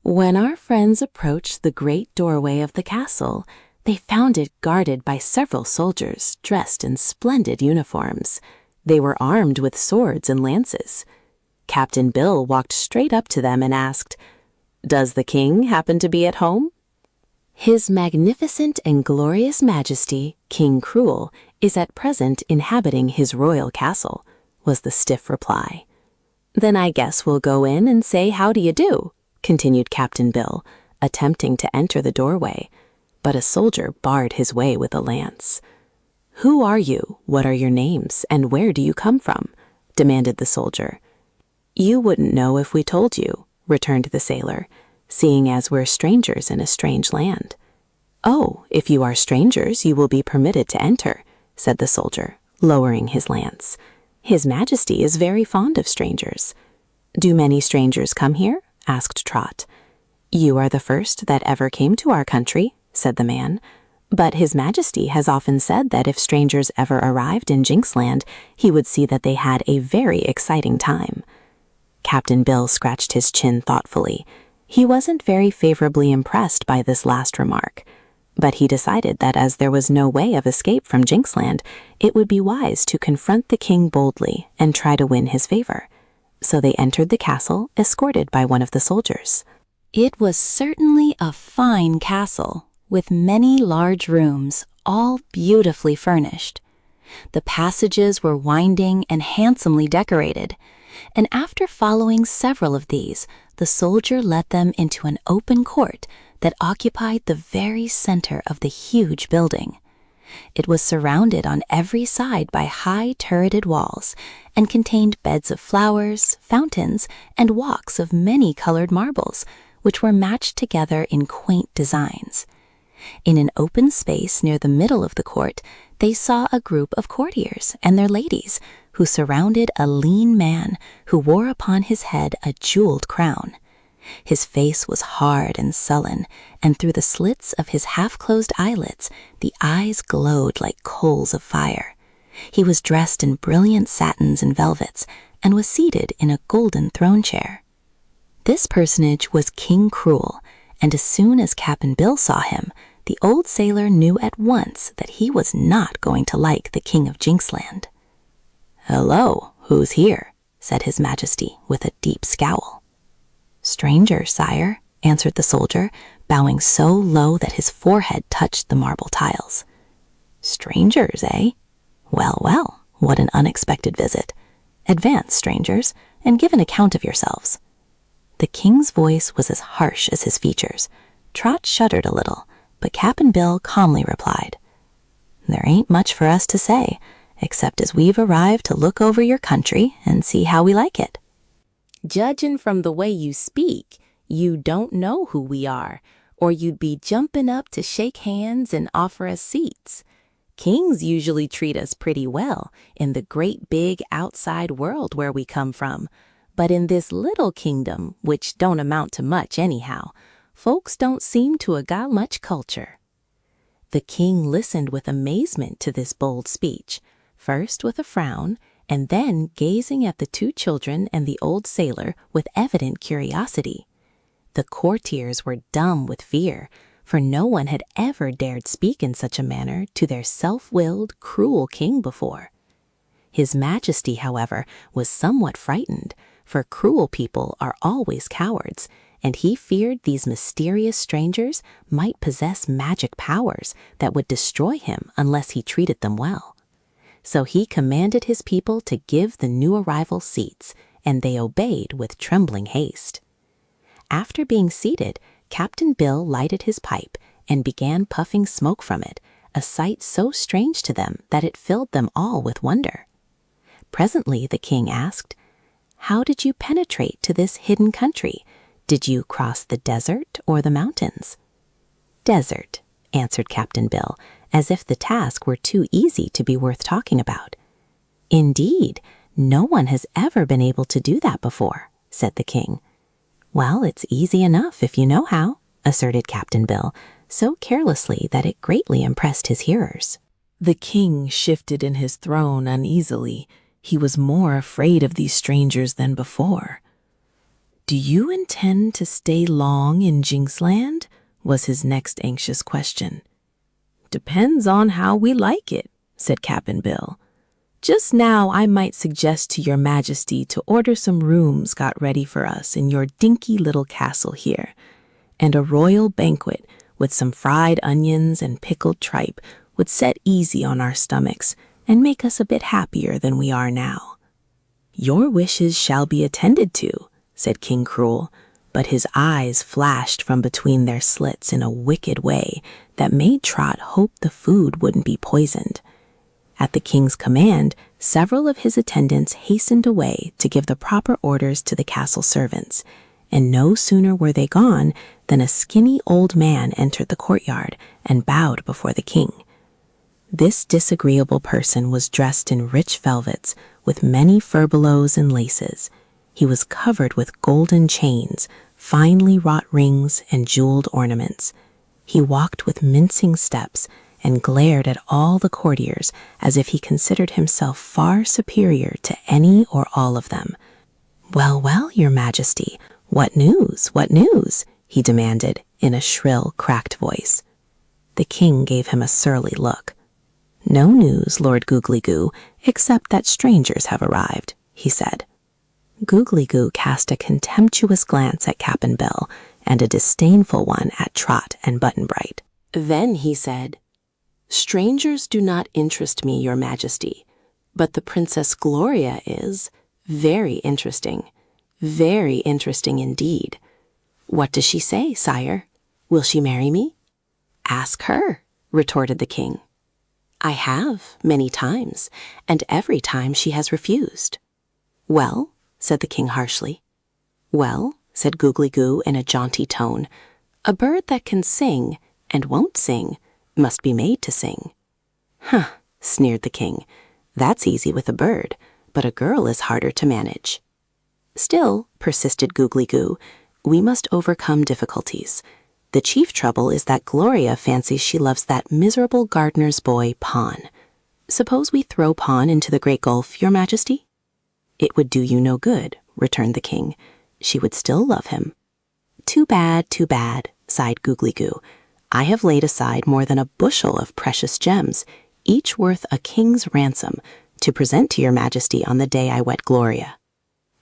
When our friends approached the great doorway of the castle, they found it guarded by several soldiers dressed in splendid uniforms. They were armed with swords and lances. Captain Bill walked straight up to them and asked, "Does the king happen to be at home?" "His magnificent and glorious majesty, King Cruel, is at present inhabiting his royal castle," was the stiff reply. "Then I guess we'll go in and say how do you do," continued Captain Bill, attempting to enter the doorway, but a soldier barred his way with a lance. "Who are you, what are your names, and where do you come from?" demanded the soldier. "You wouldn't know if we told you," returned the sailor, "seeing as we're strangers in a strange land." "Oh, if you are strangers, you will be permitted to enter," said the soldier, lowering his lance. "His Majesty is very fond of strangers." "Do many strangers come here?" asked Trot. "You are the first that ever came to our country," said the man. "But His Majesty has often said that if strangers ever arrived in Jinxland, he would see that they had a very exciting time." Captain Bill scratched his chin thoughtfully. He wasn't very favorably impressed by this last remark, but he decided that as there was no way of escape from Jinxland, it would be wise to confront the king boldly and try to win his favor. So they entered the castle, escorted by one of the soldiers. It was certainly a fine castle, with many large rooms, all beautifully furnished. The passages were winding and handsomely decorated, and after following several of these, the soldier led them into an open court that occupied the very center of the huge building. It was surrounded on every side by high turreted walls and contained beds of flowers, fountains, and walks of many-colored marbles, which were matched together in quaint designs. In an open space near the middle of the court, they saw a group of courtiers and their ladies who surrounded a lean man who wore upon his head a jeweled crown. His face was hard and sullen, and through the slits of his half-closed eyelids, the eyes glowed like coals of fire. He was dressed in brilliant satins and velvets, and was seated in a golden throne chair. This personage was King Cruel, and as soon as Cap'n Bill saw him, the old sailor knew at once that he was not going to like the King of Jinxland. "Hello, who's here?" said His Majesty with a deep scowl. "Stranger, sire," answered the soldier, bowing so low that his forehead touched the marble tiles. "Strangers, eh? Well, well, what an unexpected visit. Advance, strangers, and give an account of yourselves." The king's voice was as harsh as his features. Trot shuddered a little, but Cap'n Bill calmly replied, "There ain't much for us to say, except as we've arrived to look over your country and see how we like it." "Judging from the way you speak, you don't know who we are, or you'd be jumping up to shake hands and offer us seats. Kings usually treat us pretty well in the great big outside world where we come from, but in this little kingdom, which don't amount to much anyhow, folks don't seem to have got much culture." The king listened with amazement to this bold speech, first with a frown, and then gazing at the two children and the old sailor with evident curiosity. The courtiers were dumb with fear, for no one had ever dared speak in such a manner to their self-willed, cruel king before. His Majesty, however, was somewhat frightened, for cruel people are always cowards, and he feared these mysterious strangers might possess magic powers that would destroy him unless he treated them well. So he commanded his people to give the new arrivals seats, and they obeyed with trembling haste. After being seated, Captain Bill lighted his pipe and began puffing smoke from it, a sight so strange to them that it filled them all with wonder. Presently the king asked, "How did you penetrate to this hidden country? Did you cross the desert or the mountains?" "Desert," answered Captain Bill, as if the task were too easy to be worth talking about. "Indeed, no one has ever been able to do that before," said the king. "Well, it's easy enough if you know how," asserted Captain Bill, so carelessly that it greatly impressed his hearers. The king shifted in his throne uneasily. He was more afraid of these strangers than before. "Do you intend to stay long in Jinxland?" was his next anxious question. "Depends on how we like it," said Cap'n Bill. "Just now I might suggest to your majesty to order some rooms got ready for us in your dinky little castle here, and a royal banquet with some fried onions and pickled tripe would set easy on our stomachs and make us a bit happier than we are now." "Your wishes shall be attended to," said King Cruel, but his eyes flashed from between their slits in a wicked way that made Trot hope the food wouldn't be poisoned. At the king's command, several of his attendants hastened away to give the proper orders to the castle servants, and no sooner were they gone than a skinny old man entered the courtyard and bowed before the king. This disagreeable person was dressed in rich velvets with many furbelows and laces. He was covered with golden chains, finely wrought rings, and jeweled ornaments. He walked with mincing steps and glared at all the courtiers as if he considered himself far superior to any or all of them. "Well, well, your majesty, what news, what news?" he demanded in a shrill, cracked voice. The king gave him a surly look. "No news, Lord Googly-Goo, except that strangers have arrived," he said. Googly-Goo cast a contemptuous glance at Cap'n Bill and a disdainful one at Trot and Button-Bright. Then he said, "Strangers do not interest me, your majesty, but the Princess Gloria is very interesting indeed. What does she say, sire? Will she marry me?" "Ask her," retorted the king. "I have, many times, and every time she has refused." "Well," said the king harshly. "Well," said Googly-Goo in a jaunty tone, "a bird that can sing and won't sing must be made to sing." "Huh," sneered the king. "That's easy with a bird, but a girl is harder to manage." "Still," persisted Googly-Goo, "we must overcome difficulties. The chief trouble is that Gloria fancies she loves that miserable gardener's boy, Pawn. Suppose we throw Pawn into the Great Gulf, your majesty?" "It would do you no good," returned the king. "She would still love him." Too bad," sighed Googly-Goo. "I have laid aside more than a bushel of precious gems, each worth a king's ransom, to present to your majesty on the day I wed Gloria."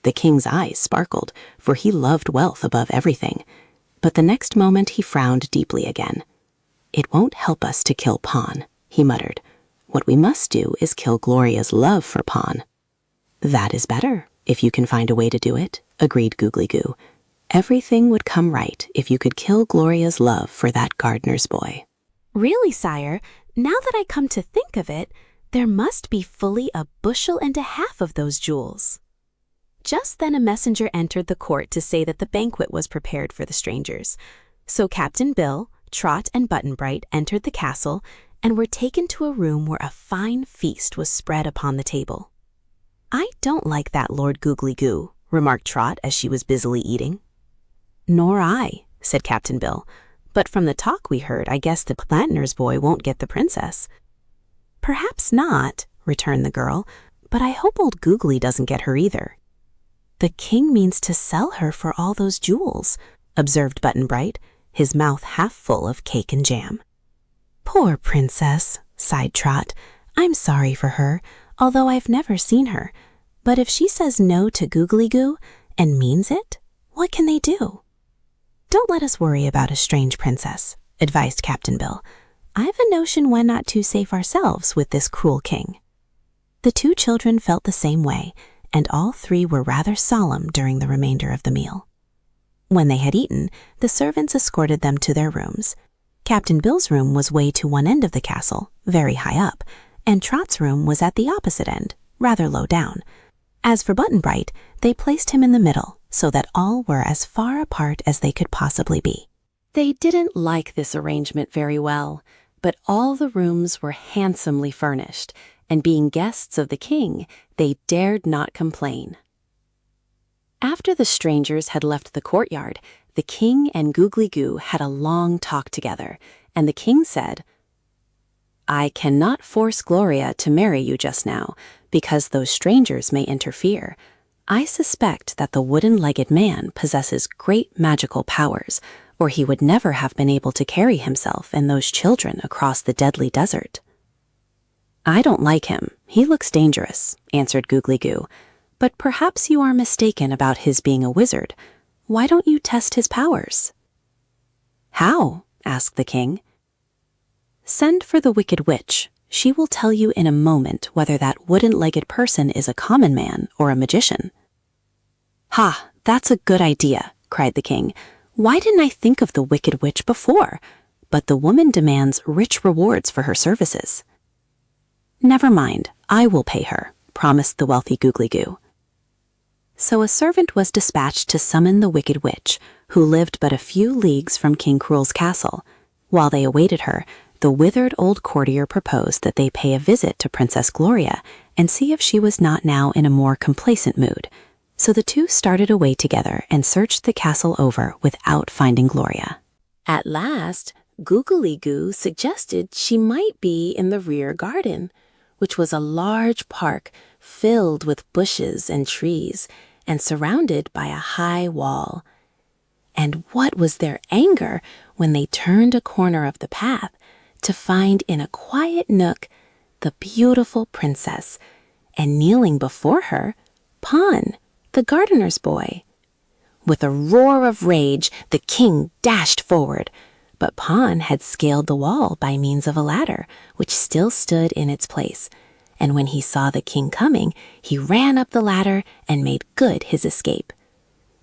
The king's eyes sparkled, for he loved wealth above everything. But the next moment he frowned deeply again. "It won't help us to kill Pawn," he muttered. "What we must do is kill Gloria's love for Pawn." "That is better, if you can find a way to do it," agreed Googly-Goo. "Everything would come right if you could kill Gloria's love for that gardener's boy." "Really, sire, now that I come to think of it, there must be fully 1.5 bushels of those jewels." Just then a messenger entered the court to say that the banquet was prepared for the strangers. So Captain Bill, Trot, and Button-Bright entered the castle and were taken to a room where a fine feast was spread upon the table. "I don't like that Lord Googly-Goo," remarked Trot as she was busily eating. "Nor I," said Captain Bill, "but from the talk we heard, I guess the planter's boy won't get the princess." "Perhaps not," returned the girl, "but I hope old Googly doesn't get her either." "The king means to sell her for all those jewels," observed Button-Bright, his mouth half full of cake and jam. "Poor princess," sighed Trot. "I'm sorry for her, although I've never seen her. But if she says no to Googly-Goo and means it, what can they do?" "Don't let us worry about a strange princess," advised Captain Bill. "I've a notion we're not too safe ourselves with this cruel king." The two children felt the same way, and all three were rather solemn during the remainder of the meal. When they had eaten, the servants escorted them to their rooms. Captain Bill's room was way to one end of the castle, very high up, and Trot's room was at the opposite end, rather low down. As for Button-Bright, they placed him in the middle, so that all were as far apart as they could possibly be. They didn't like this arrangement very well, but all the rooms were handsomely furnished, and being guests of the king, they dared not complain. After the strangers had left the courtyard, the king and Googly-Goo had a long talk together, and the king said, "I cannot force Gloria to marry you just now, because those strangers may interfere. I suspect that the wooden-legged man possesses great magical powers, or he would never have been able to carry himself and those children across the deadly desert." "I don't like him. He looks dangerous," answered Googly-Goo. "But perhaps you are mistaken about his being a wizard. Why don't you test his powers?" "How?" asked the king. "Send for the Wicked Witch. She will tell you in a moment whether that wooden-legged person is a common man or a magician." "Ha, that's a good idea," cried the king. "Why didn't I think of the Wicked Witch before? But the woman demands rich rewards for her services." "Never mind, I will pay her," promised the wealthy Googly-Goo. So a servant was dispatched to summon the Wicked Witch, who lived but a few leagues from King Cruel's castle. While they awaited her, the withered old courtier proposed that they pay a visit to Princess Gloria and see if she was not now in a more complacent mood. So the two started away together and searched the castle over without finding Gloria. At last, Googly-Goo suggested she might be in the rear garden, which was a large park filled with bushes and trees and surrounded by a high wall. And what was their anger when they turned a corner of the path to find in a quiet nook the beautiful princess, and kneeling before her, Pon, the gardener's boy. With a roar of rage, the king dashed forward, but Pon had scaled the wall by means of a ladder, which still stood in its place, and when he saw the king coming, he ran up the ladder and made good his escape.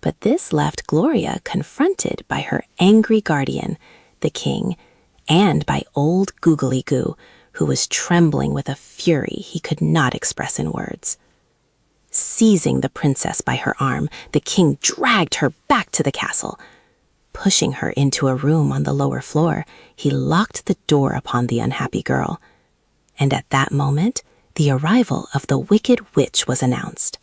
But this left Gloria confronted by her angry guardian, the king, and by old Googly-Goo, who was trembling with a fury he could not express in words. Seizing the princess by her arm, the king dragged her back to the castle. Pushing her into a room on the lower floor, he locked the door upon the unhappy girl. And at that moment, the arrival of the Wicked Witch was announced.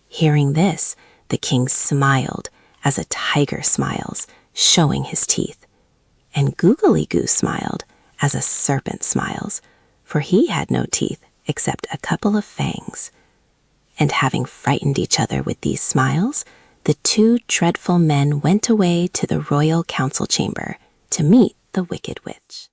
Hearing this, the king smiled as a tiger smiles, showing his teeth. And Googly-Goo smiled as a serpent smiles, for he had no teeth except a couple of fangs. And having frightened each other with these smiles, the two dreadful men went away to the royal council chamber to meet the Wicked Witch.